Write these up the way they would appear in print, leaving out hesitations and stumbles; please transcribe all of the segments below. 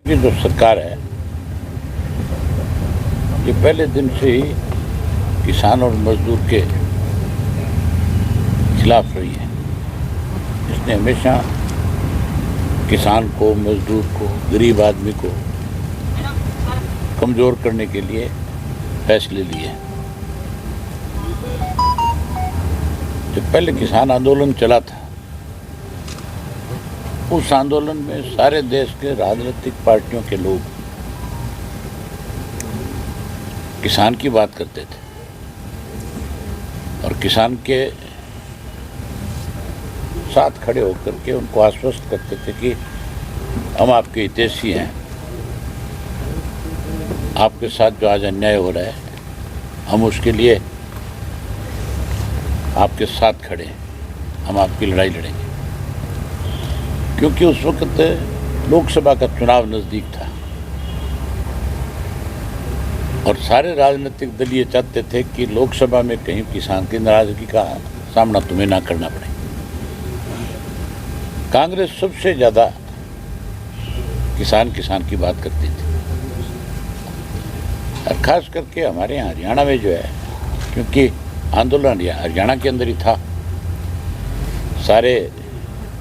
की जो सरकार है ये पहले दिन से ही किसान और मजदूर के खिलाफ रही है। इसने हमेशा किसान को, मजदूर को, गरीब आदमी को कमज़ोर करने के लिए फैसले लिए। जब पहले किसान आंदोलन चला था, उस आंदोलन में सारे देश के राजनीतिक पार्टियों के लोग किसान की बात करते थे और किसान के साथ खड़े होकर के उनको आश्वस्त करते थे कि हम आपके हितैषी हैं, आपके साथ जो आज अन्याय हो रहा है हम उसके लिए आपके साथ खड़े हैं, हम आपकी लड़ाई लड़ेंगे। क्योंकि उस वक्त लोकसभा का चुनाव नज़दीक था और सारे राजनीतिक दल ये चाहते थे कि लोकसभा में कहीं किसान की नाराजगी का सामना तुम्हें ना करना पड़े। कांग्रेस सबसे ज़्यादा किसान की बात करती थी और ख़ास करके हमारे यहाँ हरियाणा में जो है, क्योंकि आंदोलन हरियाणा के अंदर ही था, सारे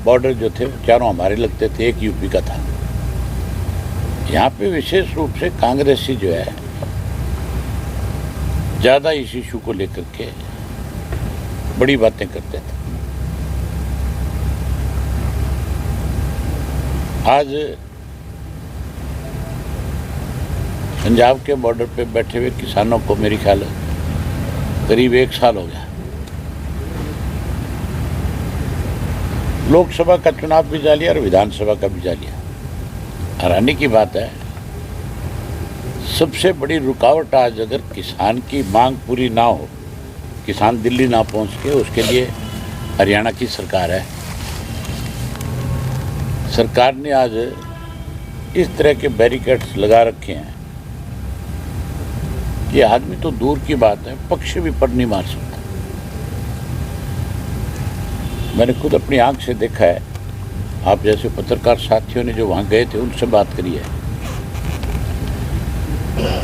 बॉर्डर जो थे चारों हमारे लगते थे, एक यूपी का था। यहाँ पे विशेष रूप से कांग्रेसी जो है ज़्यादा इस इशू को लेकर के बड़ी बातें करते थे। आज पंजाब के बॉर्डर पे बैठे हुए किसानों को मेरे ख्याल करीब 1 साल हो गया। लोकसभा का चुनाव भी जा लिया और विधानसभा का भी जा लिया। हैरानी की बात है, सबसे बड़ी रुकावट आज अगर किसान की मांग पूरी ना हो, किसान दिल्ली ना पहुंच के, उसके लिए हरियाणा की सरकार है। सरकार ने आज इस तरह के बैरिकेड्स लगा रखे हैं कि आदमी तो दूर की बात है, पक्षी भी पर नहीं मार सकता। मैंने खुद अपनी आंख से देखा है, आप जैसे पत्रकार साथियों ने जो वहाँ गए थे उनसे बात करी है।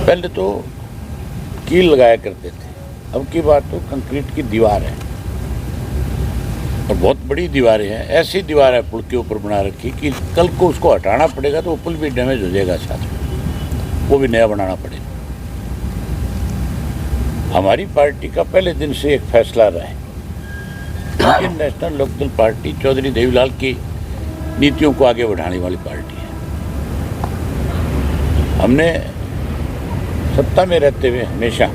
पहले तो कील लगाया करते थे, अब की बात तो कंक्रीट की दीवार है और बहुत बड़ी दीवारें हैं। ऐसी दीवार है पुल के ऊपर बना रखी कि कल को उसको हटाना पड़ेगा तो वो पुल भी डैमेज हो जाएगा, साथ में वो भी नया बनाना पड़ेगा। हमारी पार्टी का पहले दिन से एक फैसला रहा है, Indian National Lokdal party Chaudhary Devilal की नीतियों को आगे बढ़ाने वाली पार्टी है। हमने सत्ता में रहते हुए हमेशा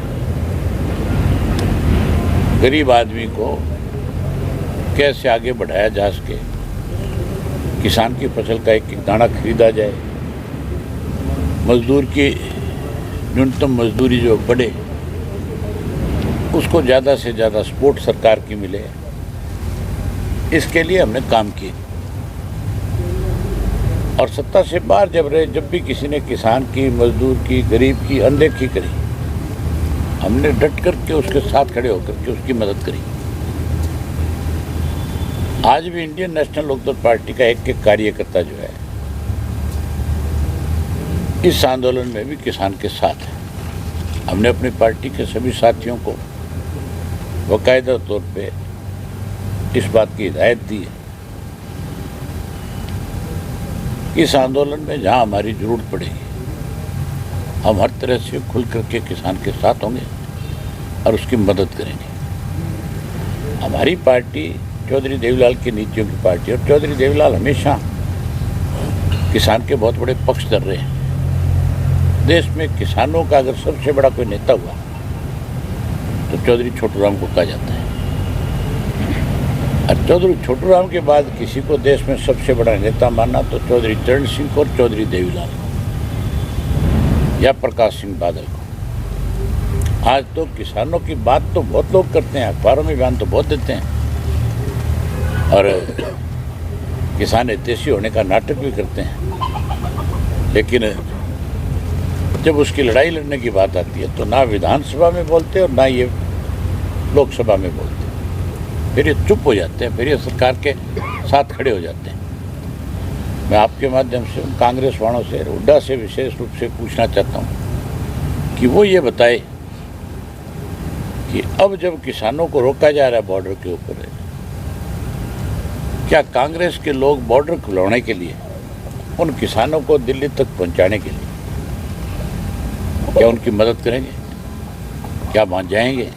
गरीब आदमी को कैसे आगे बढ़ाया जा सके, किसान की फसल का एक एक दाना खरीदा जाए, मजदूर की न्यूनतम मजदूरी जो बढ़े उसको ज़्यादा से ज़्यादा सपोर्ट सरकार की मिले, इसके लिए हमने काम किए। और सत्ता से बाहर जब रहे, जब भी किसी ने किसान की, मजदूर की, गरीब की अनदेखी करी, हमने डट करके उसके साथ खड़े होकर के उसकी मदद करी। आज भी इंडियन नेशनल लोकदल पार्टी का एक एक कार्यकर्ता जो है इस आंदोलन में भी किसान के साथ है। हमने अपनी पार्टी के सभी साथियों को बाकायदा तौर पे इस बात की हिदायत दी है, इस आंदोलन में जहां हमारी जरूरत पड़ेगी हम हर तरह से खुल करके किसान के साथ होंगे और उसकी मदद करेंगे। हमारी पार्टी चौधरी देवीलाल की नीतियों की पार्टी, और चौधरी देवीलाल हमेशा किसान के बहुत बड़े पक्षधर रहे हैं। देश में किसानों का अगर सबसे बड़ा कोई नेता हुआ तो चौधरी छोटूराम को कहा जाता है। और चौधरी छोटूराम के बाद किसी को देश में सबसे बड़ा नेता मानना तो चौधरी चरण सिंह को और चौधरी देवीलाल को या प्रकाश सिंह बादल को। आज तो किसानों की बात तो बहुत लोग करते हैं, अखबारों में बयान तो बहुत देते हैं और किसान हितैषी होने का नाटक भी करते हैं, लेकिन जब उसकी लड़ाई लड़ने की बात आती है तो ना विधानसभा में बोलते और ना ये लोकसभा में बोलते, फिर ये चुप हो जाते हैं, फिर ये सरकार के साथ खड़े हो जाते हैं। मैं आपके माध्यम से उन कांग्रेस वालों से, हुड्डा से विशेष रूप से पूछना चाहता हूँ कि वो ये बताए कि अब जब किसानों को रोका जा रहा है बॉर्डर के ऊपर, क्या कांग्रेस के लोग बॉर्डर खुलवाने के लिए, उन किसानों को दिल्ली तक पहुंचाने के लिए क्या उनकी मदद करेंगे? क्या मान जाएंगे?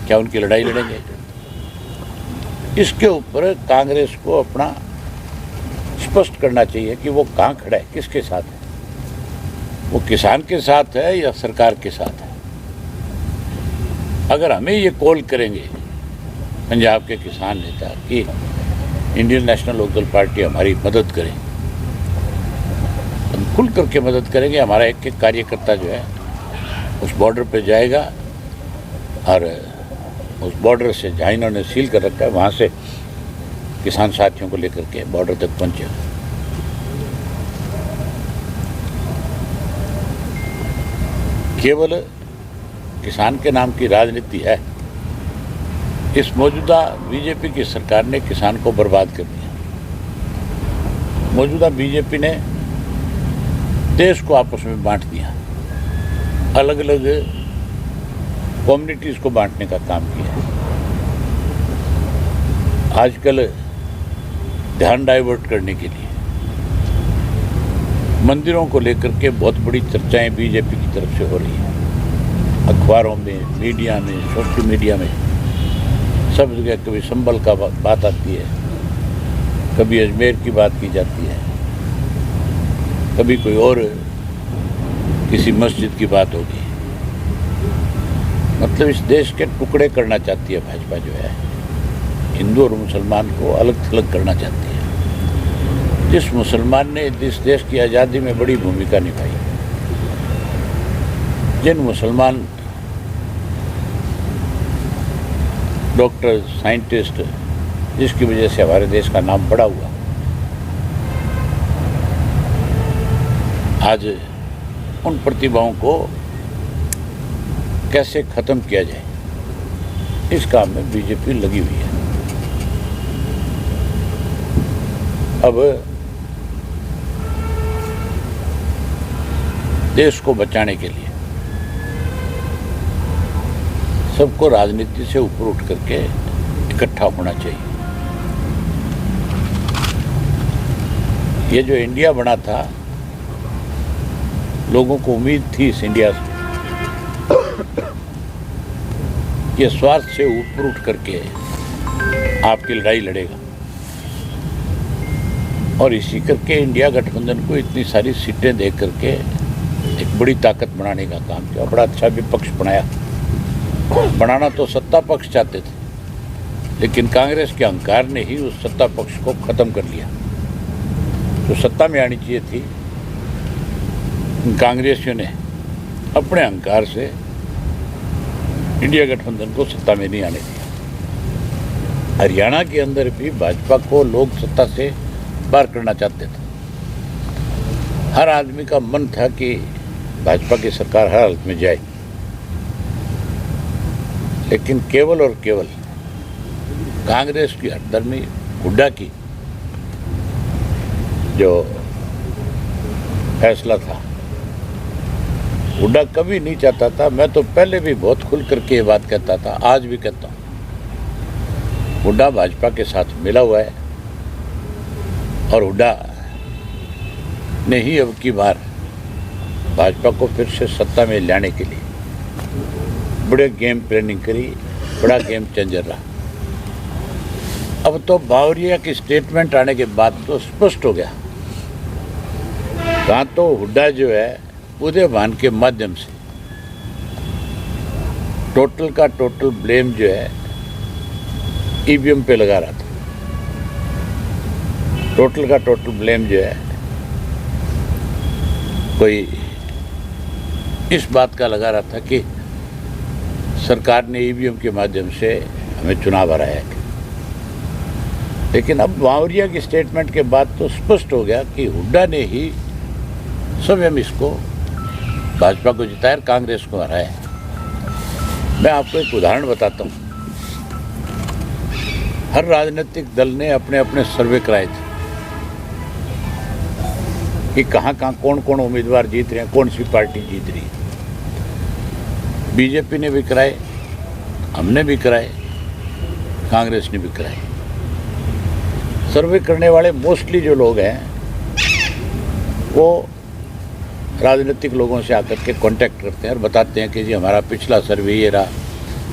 क्या उनकी लड़ाई लड़ेंगे? इसके ऊपर कांग्रेस को अपना स्पष्ट करना चाहिए कि वो कहाँ खड़ा है, किसके साथ है। वो किसान के साथ है या सरकार के साथ है। अगर हमें ये कॉल करेंगे पंजाब के किसान नेता कि इंडियन नेशनल लोकदल पार्टी हमारी मदद करे, हम खुल करके मदद करेंगे। हमारा एक एक कार्यकर्ता जो है उस बॉर्डर पे जाएगा और उस बॉर्डर से जहाँ इन्होंने सील कर रखा है वहाँ से किसान साथियों को लेकर के बॉर्डर तक पहुँचेगा। केवल किसान के नाम की राजनीति है। इस मौजूदा बीजेपी की सरकार ने किसान को बर्बाद कर दिया। मौजूदा बीजेपी ने देश को आपस में बांट दिया, अलग अलग कम्युनिटीज़ को बांटने का काम किया। आजकल ध्यान डाइवर्ट करने के लिए मंदिरों को लेकर के बहुत बड़ी चर्चाएं बीजेपी की तरफ से हो रही है। अखबारों में, मीडिया में, सोशल मीडिया में सब जगह कभी संभल का बात आती है, कभी अजमेर की बात की जाती है, कभी कोई और किसी मस्जिद की बात होगी। मतलब इस देश के टुकड़े करना चाहती है भाजपा जो है, हिंदू और मुसलमान को अलग थलग करना चाहती है। जिस मुसलमान ने इस देश की आज़ादी में बड़ी भूमिका निभाई, जिन मुसलमान डॉक्टर, साइंटिस्ट, जिसकी वजह से हमारे देश का नाम बड़ा हुआ, आज उन प्रतिभाओं को कैसे ख़त्म किया जाए, इस काम में बीजेपी लगी हुई है। अब देश को बचाने के लिए सबको राजनीति से ऊपर उठ करके इकट्ठा होना चाहिए। ये जो इंडिया बना था, लोगों को उम्मीद थी इस इंडिया से ये स्वार्थ से ऊपर उठ करके आपकी लड़ाई लड़ेगा और इसी करके इंडिया गठबंधन को इतनी सारी सीटें दे करके एक बड़ी ताकत बनाने का काम किया। बड़ा अच्छा विपक्ष बनाया। बनाना तो सत्ता पक्ष चाहते थे, लेकिन कांग्रेस के अहंकार ने ही उस सत्ता पक्ष को खत्म कर लिया। जो सत्ता में आनी चाहिए थी, कांग्रेसियों ने अपने अहंकार से इंडिया गठबंधन को सत्ता में नहीं आने दिया। हरियाणा के अंदर भी भाजपा को लोग सत्ता से बाहर करना चाहते थे। हर आदमी का मन था कि भाजपा की सरकार हर हालत में जाए, लेकिन केवल और केवल कांग्रेस की हरदर्मी, हुड्डा की जो फैसला था, हुड्डा कभी नहीं चाहता था। मैं तो पहले भी बहुत खुल करके ये बात कहता था, आज भी कहता हूँ, हुड्डा भाजपा के साथ मिला हुआ है और हुड्डा ने ही अब की बार भाजपा को फिर से सत्ता में लाने के लिए बड़े गेम प्लानिंग करी, बड़ा गेम चेंजर रहा। अब तो बावरिया की स्टेटमेंट आने के बाद तो स्पष्ट हो गया, कहाँ तो हुड्डा जो है उदयभान के माध्यम से टोटल का टोटल ब्लेम जो है ईवीएम पे लगा रहा था। टोटल का टोटल ब्लेम जो है कोई इस बात का लगा रहा था कि सरकार ने ईवीएम के माध्यम से हमें चुनाव हराया है। लेकिन अब बावरिया की स्टेटमेंट के बाद तो स्पष्ट हो गया कि हुड्डा ने ही स्वयं इसको भाजपा को जिताया, कांग्रेस को हराया। मैं आपको एक उदाहरण बताता हूँ। हर राजनीतिक दल ने अपने अपने सर्वे कराए थे कि कहाँ कहाँ कौन कौन उम्मीदवार जीत रहे हैं, कौन सी पार्टी जीत रही है। बीजेपी ने भी कराए, हमने भी कराए, कांग्रेस ने भी कराए। सर्वे करने वाले मोस्टली जो लोग हैं वो राजनीतिक लोगों से आकर के कांटेक्ट करते हैं और बताते हैं कि जी हमारा पिछला सर्वे ये रहा,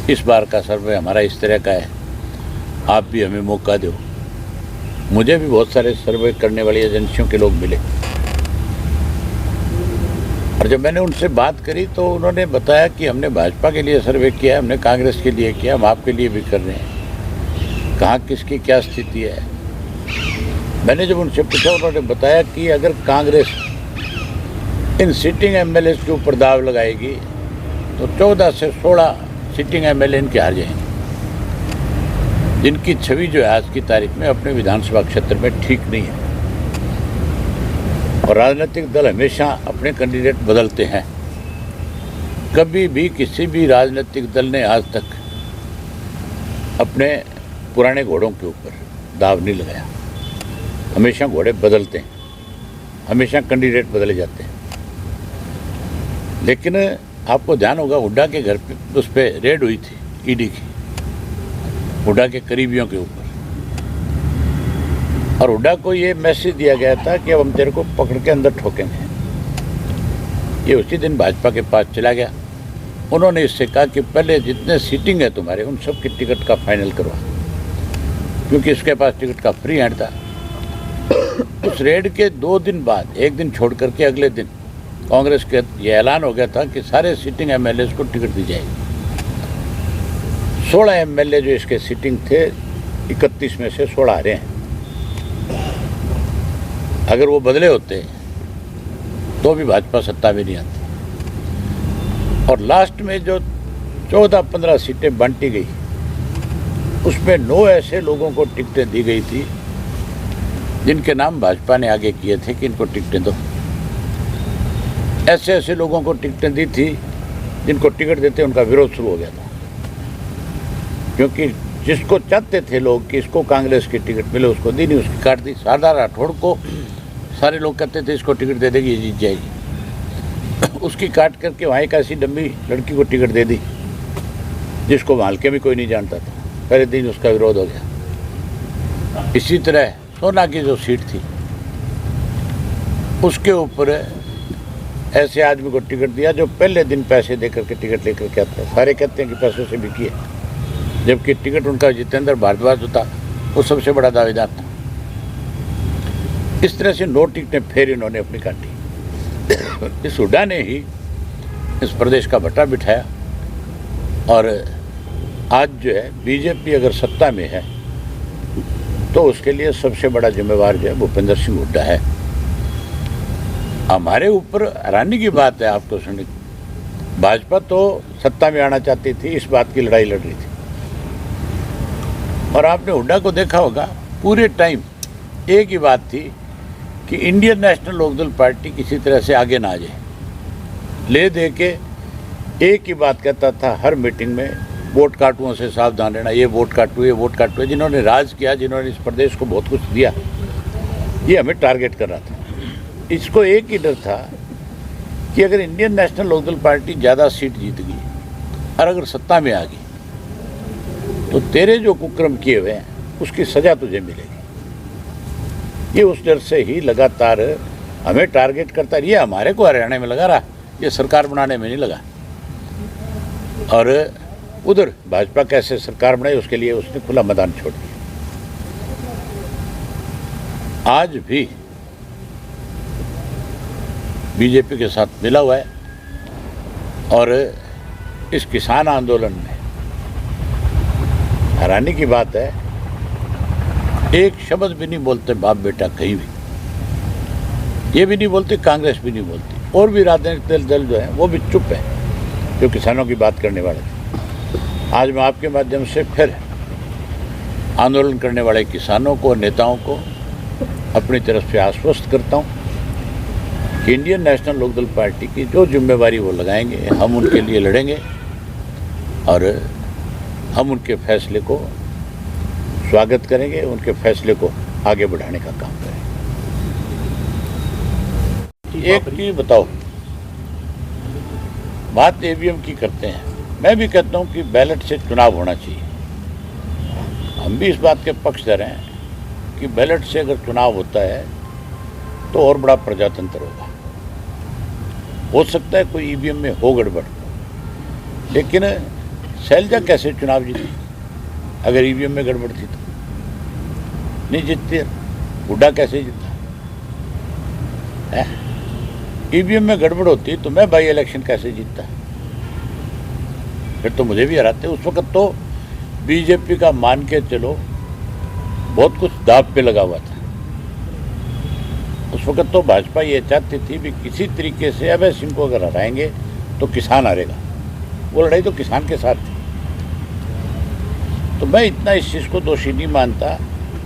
इस बार का सर्वे हमारा इस तरह का है, आप भी हमें मौका दो। मुझे भी बहुत सारे सर्वे करने वाली एजेंसियों के लोग मिले और जब मैंने उनसे बात करी तो उन्होंने बताया कि हमने भाजपा के लिए सर्वे किया है, हमने कांग्रेस के लिए किया, हम आपके लिए भी कर रहे हैं, कहाँ किसकी क्या स्थिति है। मैंने जब उनसे पूछा, उन्होंने बताया कि अगर कांग्रेस इन सिटिंग एमएलए के ऊपर दाव लगाएगी तो 14 से 16 सिटिंग एमएलए इनके हार जाएंगे, जिनकी छवि जो है आज की तारीख में अपने विधानसभा क्षेत्र में ठीक नहीं है। और राजनीतिक दल हमेशा अपने कैंडिडेट बदलते हैं, कभी भी किसी भी राजनीतिक दल ने आज तक अपने पुराने घोड़ों के ऊपर दाव नहीं लगाया। हमेशा घोड़े बदलते हैं, हमेशा कैंडिडेट बदले जाते हैं। लेकिन आपको ध्यान होगा, हुड्डा के घर पे उस पर रेड हुई थी ईडी की, हुड्डा के करीबियों के ऊपर, और हुड्डा को ये मैसेज दिया गया था कि अब हम तेरे को पकड़ के अंदर ठोकेंगे। ये उसी दिन भाजपा के पास चला गया। उन्होंने इससे कहा कि पहले जितने सीटिंग है तुम्हारे उन सब की टिकट का फाइनल करवा, क्योंकि इसके पास टिकट का फ्री हैंड था। उस रेड के 2 दिन बाद, एक दिन छोड़ करके अगले दिन कांग्रेस के ये ऐलान हो गया था कि सारे सिटिंग एमएलए को टिकट दी जाएगी। 16 एमएलए जो इसके सिटिंग थे, 31 में से 16 आ रहे हैं। अगर वो बदले होते तो भी भाजपा सत्ता में नहीं आती। और लास्ट में जो 14-15 सीटें बांटी गई, उसमें 9 ऐसे लोगों को टिकटें दी गई थी जिनके नाम भाजपा ने आगे किए थे कि इनको टिकटें दो। ऐसे ऐसे लोगों को टिकटें दी थी जिनको टिकट देते उनका विरोध शुरू हो गया था, क्योंकि जिसको चाहते थे लोग कि इसको कांग्रेस की टिकट मिले, उसको दी नहीं, उसकी काट दी। शारदा राठौड़ को सारे लोग कहते थे इसको टिकट दे देगी, ये जीत जाएगी, उसकी काट करके वहाँ एक ऐसी डम्मी लड़की को टिकट दे दी जिसको मालके भी कोई नहीं जानता था। पहले दिन उसका विरोध हो गया। इसी तरह सोना की जो सीट थी उसके ऊपर ऐसे आदमी को टिकट दिया जो पहले दिन पैसे दे करके टिकट लेकर के आता है। सारे कहते हैं कि पैसों से बिकी है, जबकि टिकट उनका जितेंद्र भारद्वाज था, वो सबसे बड़ा दावेदार था। इस तरह से 9 टिकटें फिर इन्होंने अपनी काटी। इस हुड्डा ने ही इस प्रदेश का भट्टा बिठाया और आज जो है बीजेपी अगर सत्ता में है तो उसके लिए सबसे बड़ा जिम्मेवार जो है भूपेंद्र सिंह हुड्डा है। हमारे ऊपर हैरानी की बात है आपको सुनिए, भाजपा तो सत्ता में आना चाहती थी, इस बात की लड़ाई लड़ रही थी। और आपने हुड्डा को देखा होगा, पूरे टाइम एक ही बात थी कि इंडियन नेशनल लोकदल पार्टी किसी तरह से आगे ना आ जाए। ले दे के एक ही बात कहता था हर मीटिंग में, वोट काटुओं से सावधान रहना, ये वोट काटू, ये वोट काटू। जिन्होंने राज किया, जिन्होंने इस प्रदेश को बहुत कुछ दिया, ये हमें टारगेट कर रहा था। इसको एक ही डर था कि अगर इंडियन नेशनल लोकदल पार्टी ज़्यादा सीट जीत गई और अगर सत्ता में आ गई तो तेरे जो कुकर्म किए हुए हैं उसकी सज़ा तुझे मिलेगी। ये उस डर से ही लगातार हमें टारगेट करता है। ये हमारे को हरियाणा में लगा रहा, ये सरकार बनाने में नहीं लगा। और उधर भाजपा कैसे सरकार बनाए उसके लिए उसने खुला मैदान छोड़ दिया। आज भी बीजेपी के साथ मिला हुआ है और इस किसान आंदोलन में हैरानी की बात है, एक शब्द भी नहीं बोलते बाप बेटा कहीं भी। ये भी नहीं बोलते, कांग्रेस भी नहीं बोलती, और भी राजनीतिक दल जो है वो भी चुप है जो किसानों की बात करने वाले थे। आज मैं आपके माध्यम से फिर आंदोलन करने वाले किसानों को, नेताओं को अपनी तरफ से आश्वस्त करता हूँ कि इंडियन नेशनल लोकदल पार्टी की जो जिम्मेवारी वो लगाएंगे, हम उनके लिए लड़ेंगे और हम उनके फैसले को स्वागत करेंगे, उनके फैसले को आगे बढ़ाने का काम करेंगे। इस्तीफा एक चीज बताओ, बात ईवीएम की करते हैं, मैं भी कहता हूं कि बैलेट से चुनाव होना चाहिए। हम भी इस बात के पक्षधर हैं कि बैलेट से अगर चुनाव होता है तो और बड़ा प्रजातंत्र होगा। हो सकता है कोई ईवीएम में हो गड़बड़, लेकिन शैलजा कैसे चुनाव जीती अगर ईवीएम में गड़बड़ थी तो? नहीं जीतती। हुड्डा कैसे जीता है? ईवीएम में गड़बड़ होती तो मैं बाई इलेक्शन कैसे जीतता? फिर तो मुझे भी हराते। उस वक्त तो बीजेपी का मान के चलो बहुत कुछ दाव पे लगा हुआ था। उस वक्त तो भाजपा ये चाहती थी भी किसी तरीके से अभय सिंह को अगर हराएंगे तो किसान हारेगा। वो लड़ाई तो किसान के साथ थी। तो मैं इतना इस चीज़ को दोषी नहीं मानता।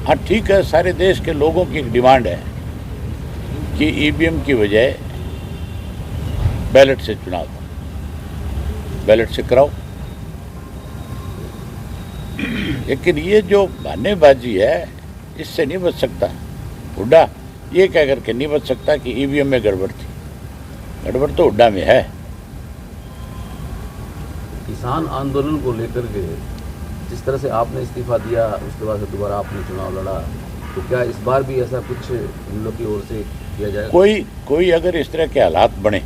हाँ ठीक है, सारे देश के लोगों की एक डिमांड है कि ईवीएम की बजाय बैलेट से चुनाव, बैलेट से कराओ। लेकिन ये जो बहानेबाजी है इससे नहीं बच सकता। हुड्डा ये कह करके नहीं बच सकता कि ईवीएम में गड़बड़ थी। गड़बड़ तो हुड्डा में है। किसान आंदोलन को लेकर के जिस तरह से आपने इस्तीफा दिया, उसके बाद से दोबारा आपने चुनाव लड़ा, तो क्या इस बार भी ऐसा कुछ इन लोग की ओर से किया जाएगा? कोई अगर इस तरह के हालात बने,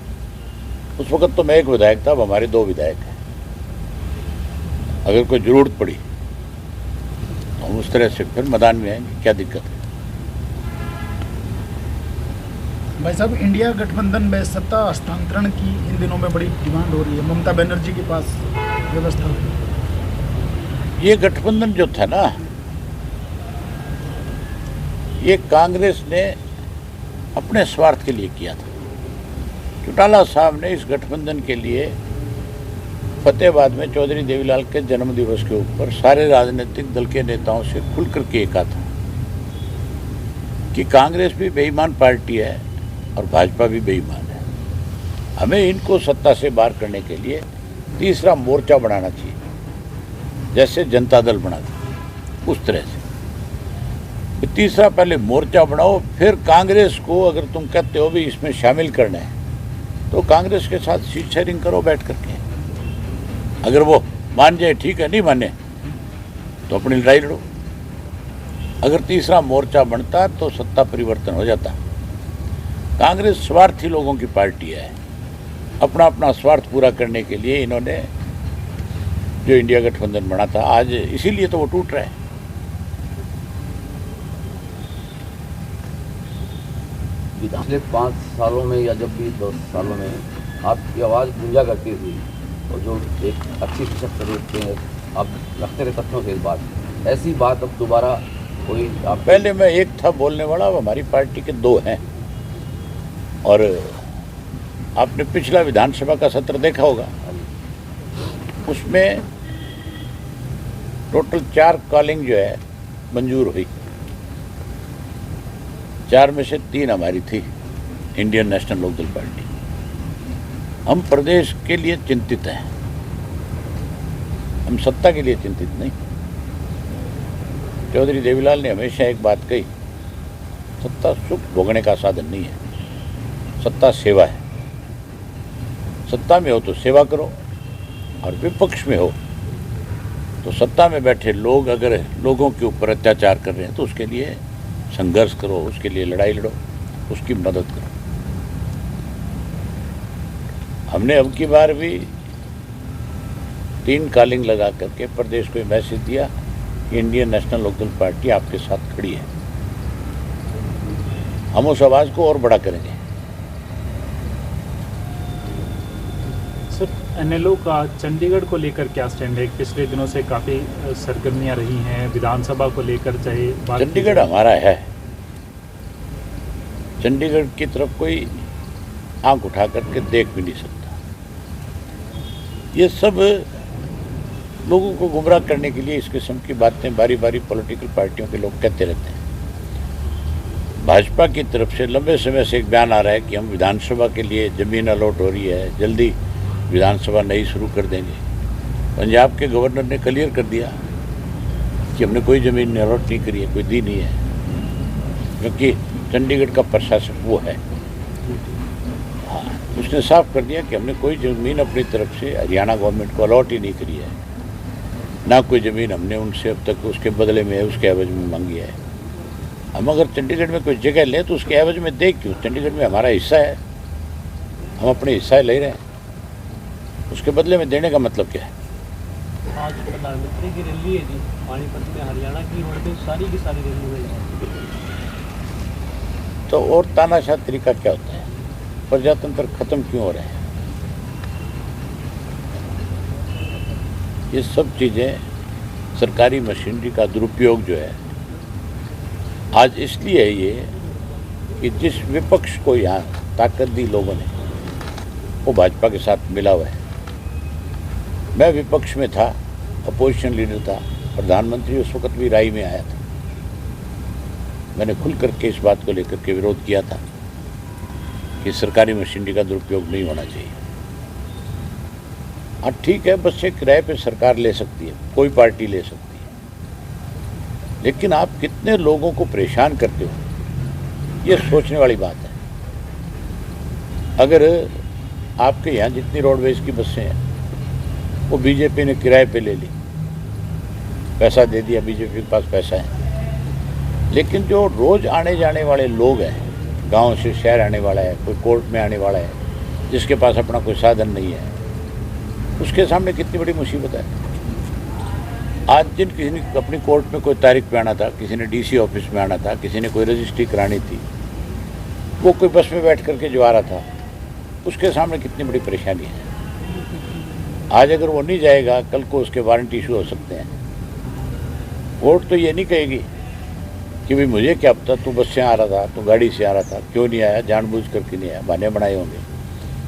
उस वक्त तो मैं एक विधायक था, अब हमारे 2 विधायक हैं। अगर कोई जरूरत पड़ी तो हम उस तरह से फिर मैदान में आएंगे, क्या दिक्कत है? भाई साहब, इंडिया गठबंधन में सत्ता हस्तांतरण की इन दिनों में बड़ी डिमांड हो रही है। ममता बनर्जी के पास व्यवस्था है। ये गठबंधन जो था ना, ये कांग्रेस ने अपने स्वार्थ के लिए किया था। चौटाला साहब ने इस गठबंधन के लिए फतेहाबाद में चौधरी देवीलाल के जन्मदिवस के ऊपर सारे राजनीतिक दल के नेताओं से खुल करके कहा था कि कांग्रेस भी बेईमान पार्टी है और भाजपा भी बेईमान है। हमें इनको सत्ता से बाहर करने के लिए तीसरा मोर्चा बनाना चाहिए, जैसे जनता दल बना था उस तरह से। तीसरा पहले मोर्चा बनाओ, फिर कांग्रेस को अगर तुम कहते हो भी इसमें शामिल करना है तो कांग्रेस के साथ सीट शेयरिंग करो बैठ करके। अगर वो मान जाए ठीक है, नहीं माने तो अपनी लड़ाई लड़ो। अगर तीसरा मोर्चा बनता तो सत्ता परिवर्तन हो जाता। कांग्रेस स्वार्थी लोगों की पार्टी है। अपना अपना स्वार्थ पूरा करने के लिए इन्होंने जो इंडिया गठबंधन बना था, आज इसीलिए तो वो टूट रहा है। पिछले 5 सालों में या जब भी 10 सालों में आपकी आवाज़ गूंजा करती थी और जो एक अच्छी शख्स रखते हैं आप रखते रहे तथ्यों से, इस बात ऐसी बात अब दोबारा कोई आप? पहले मैं एक था बोलने वाला, अब हमारी पार्टी के 2 हैं। और आपने पिछला विधानसभा का सत्र देखा होगा, उसमें टोटल 4 कॉलिंग जो है मंजूर हुई। 4 में से 3 हमारी थी, इंडियन नेशनल लोकदल पार्टी। हम प्रदेश के लिए चिंतित हैं, हम सत्ता के लिए चिंतित नहीं। चौधरी देवीलाल ने हमेशा एक बात कही, सत्ता सुख भोगने का साधन नहीं है, सत्ता सेवा है। सत्ता में हो तो सेवा करो, और विपक्ष में हो तो सत्ता में बैठे लोग अगर लोगों के ऊपर अत्याचार कर रहे हैं तो उसके लिए संघर्ष करो, उसके लिए लड़ाई लड़ो, उसकी मदद करो। हमने अब की बार भी 3 कॉलिंग लगा करके प्रदेश को मैसेज दिया कि इंडियन नेशनल लोकदल पार्टी आपके साथ खड़ी है। हम उस आवाज़ को और बड़ा करेंगे। सर, एनएलओ का चंडीगढ़ को लेकर क्या स्टैंड है? पिछले दिनों से काफ़ी सरगर्मियां रही हैं विधानसभा को लेकर, चाहे चंडीगढ़ हमारा है। चंडीगढ़ की तरफ कोई आंख उठा करके देख भी नहीं सकता। ये सब लोगों को गुमराह करने के लिए इस किस्म की बातें बारी बारी पॉलिटिकल पार्टियों के लोग कहते रहते हैं। भाजपा की तरफ से लंबे समय से एक बयान आ रहा है कि हम विधानसभा के लिए ज़मीन अलॉट हो रही है, जल्दी विधानसभा नई शुरू कर देंगे। पंजाब के गवर्नर ने क्लियर कर दिया कि हमने कोई ज़मीन अलॉट नहीं करी है, कोई दी नहीं है, क्योंकि चंडीगढ़ का प्रशासक वो है। उसने साफ कर दिया कि हमने कोई ज़मीन अपनी तरफ से हरियाणा गवर्नमेंट को अलॉट ही नहीं करी है, ना कोई ज़मीन हमने उनसे अब तक उसके बदले में उसके एवज में मांगी है। हम अगर चंडीगढ़ में कोई जगह लें तो उसके एवज में दे क्यों? चंडीगढ़ में हमारा हिस्सा है, हम अपने हिस्सा ले रहे हैं, उसके बदले में देने का मतलब क्या है? आज प्रधानमंत्री की रैली है जी पानीपत में, हरियाणा की रोडवेज सारी की सारी रैली हुई। तो और तानाशाह तरीका क्या होता है? प्रजातंत्र खत्म क्यों हो रहे हैं? ये सब चीज़ें सरकारी मशीनरी का दुरुपयोग जो है आज इसलिए है ये कि जिस विपक्ष को यहाँ ताकत दी लोगों ने वो भाजपा के साथ मिला हुआ है। मैं विपक्ष में था, अपोजिशन लीडर था, प्रधानमंत्री उस वक्त भी राय में आया था। मैंने खुल करके इस बात को लेकर के विरोध किया था कि सरकारी मशीनरी का दुरुपयोग नहीं होना चाहिए। हाँ ठीक है, बच्चे किराए पे सरकार ले सकती है, कोई पार्टी ले सकती है, लेकिन आप कितने लोगों को परेशान करते हो ये सोचने वाली बात है। अगर आपके यहाँ जितनी रोडवेज की बसें हैं वो बीजेपी ने किराए पे ले ली, पैसा दे दिया, बीजेपी के पास पैसा है, लेकिन जो रोज़ आने जाने वाले लोग हैं, गांव से शहर आने वाला है, कोई कोर्ट में आने वाला है, जिसके पास अपना कोई साधन नहीं है, उसके सामने कितनी बड़ी मुसीबत है। आज किसी ने अपनी कोर्ट में कोई तारीख पे आना था, किसी ने डीसी ऑफिस में आना था, किसी ने कोई रजिस्ट्री करानी थी, वो कोई बस में बैठ करके जो आ रहा था, उसके सामने कितनी बड़ी परेशानी है। आज अगर वो नहीं जाएगा, कल को उसके वारंट इशू हो सकते हैं। कोर्ट तो ये नहीं कहेगी कि भाई मुझे क्या पता, तू बस से आ रहा था, तू गाड़ी से आ रहा था, क्यों नहीं आया, जानबूझ करके नहीं आया, बहाने बनाए होंगे।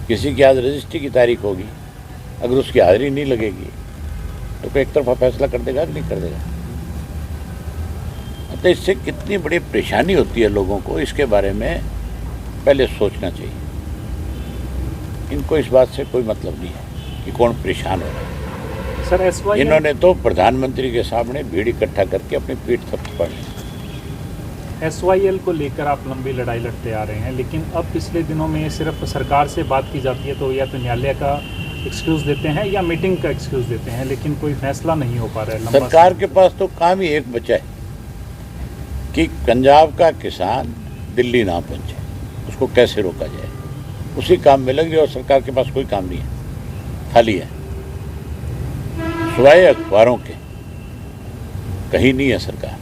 किसी की आज रजिस्ट्री की तारीख होगी, अगर उसकी हाजिरी नहीं लगेगी तो कोई एक तरफा फैसला कर देगा कि नहीं कर देगा। तो इससे कितनी बड़ी परेशानी होती है लोगों को, इसके बारे में पहले सोचना चाहिए। इनको इस बात से कोई मतलब नहीं है कि कौन परेशान हो रहा है। सर SYL इन्होंने तो प्रधानमंत्री के सामने भीड़ इकट्ठा करके अपनी पीठ थपथपा ली। SYL को लेकर आप लंबी लड़ाई लड़ते आ रहे हैं, लेकिन अब पिछले दिनों में सिर्फ सरकार से बात की जाती है तो या तो न्यायालय का एक्सक्यूज़ देते हैं या मीटिंग का एक्सक्यूज़ देते हैं, लेकिन कोई फैसला नहीं हो पा रहा है। लंबा सरकार के पास तो काम ही एक बचा है कि पंजाब का किसान दिल्ली ना पहुंचे, उसको कैसे रोका जाए, उसी काम में लग रही है। और सरकार के पास कोई काम नहीं है, खाली है, सिवाय अखबारों के कहीं नहीं है सरकार।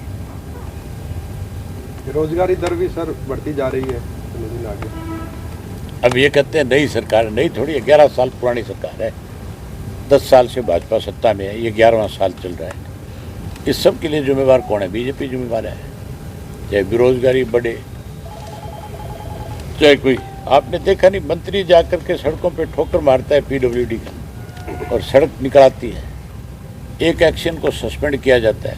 बेरोजगारी दर भी सर बढ़ती जा रही है दिन आगे। अब ये कहते हैं नई सरकार, नई थोड़ी है, 11 साल पुरानी सरकार है, 10 साल से भाजपा सत्ता में है, ये 11वां साल चल रहा है। इस सब के लिए जिम्मेवार कौन है? बीजेपी जिम्मेवार है। चाहे बेरोजगारी बढ़े, चाहे कोई, आपने देखा नहीं, मंत्री जाकर के सड़कों पे ठोकर मारता है PWD का और सड़क निकलाती है, एक एक्शन को सस्पेंड किया जाता है,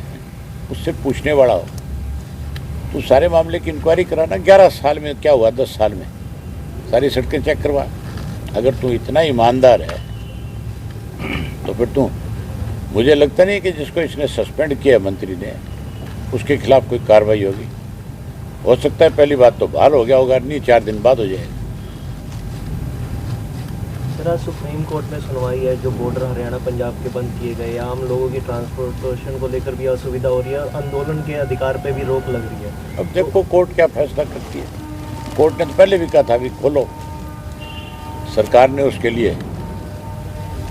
उससे पूछने वाला हो तो सारे मामले की इंक्वायरी कराना। 11 साल में क्या हुआ, 10 साल में सारी सड़कें चेक करवा। अगर तू इतना ईमानदार है तो फिर तू, मुझे लगता नहीं कि जिसको इसने सस्पेंड किया मंत्री ने, उसके खिलाफ कोई कार्रवाई होगी। हो सकता है पहली बात तो बहाल हो गया होगा, नहीं 4 दिन बाद हो जाएगा। सर सुप्रीम कोर्ट में सुनवाई है, जो बॉर्डर हरियाणा पंजाब के बंद किए गए, आम लोगों की ट्रांसपोर्टेशन को लेकर भी असुविधा हो रही है, आंदोलन के अधिकार पे भी रोक लग रही है। अब देखो कोर्ट क्या फैसला करती है। कोर्ट ने तो पहले भी कहा था अभी खोलो, सरकार ने उसके लिए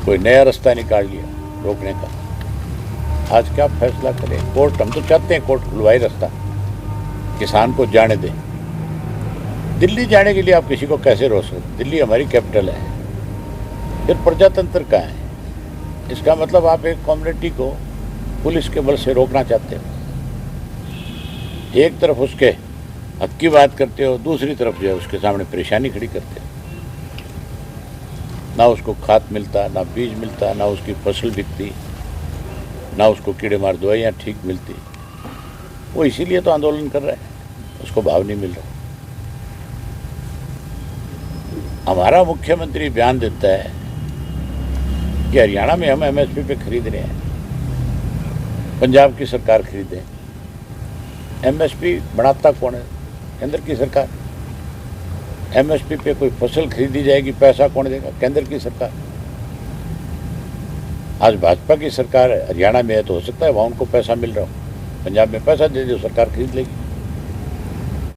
कोई नया रास्ता निकाल लिया रोकने का। आज क्या फैसला करे कोर्ट? हम तो चाहते हैं कोर्ट खुलवाए रास्ता, किसान को जाने दें। दिल्ली जाने के लिए आप किसी को कैसे रोक सकते? दिल्ली हमारी कैपिटल है, फिर प्रजातंत्र कहाँ है? इसका मतलब आप एक कम्युनिटी को पुलिस के बल से रोकना चाहते हो। एक तरफ उसके हक की बात करते हो, दूसरी तरफ जो है उसके सामने परेशानी खड़ी करते हो। ना उसको खाद मिलता, ना बीज मिलता, ना उसकी फसल बिकती, ना उसको कीड़े मार दवाइयाँ ठीक मिलती। वो इसीलिए तो आंदोलन कर रहा है, उसको भाव नहीं मिल रहा। हमारा मुख्यमंत्री बयान देता है कि हरियाणा में हम MSP पे खरीद रहे हैं, पंजाब की सरकार खरीदे। MSP बढ़ाता कौन है? केंद्र की सरकार। एमएसपी पे कोई फसल खरीदी जाएगी, पैसा कौन देगा? केंद्र की सरकार। आज भाजपा की सरकार हरियाणा में है तो हो सकता है वहाँ उनको पैसा मिल रहा हो, पंजाब में पैसा दे दो, सरकार खरीद लेगी।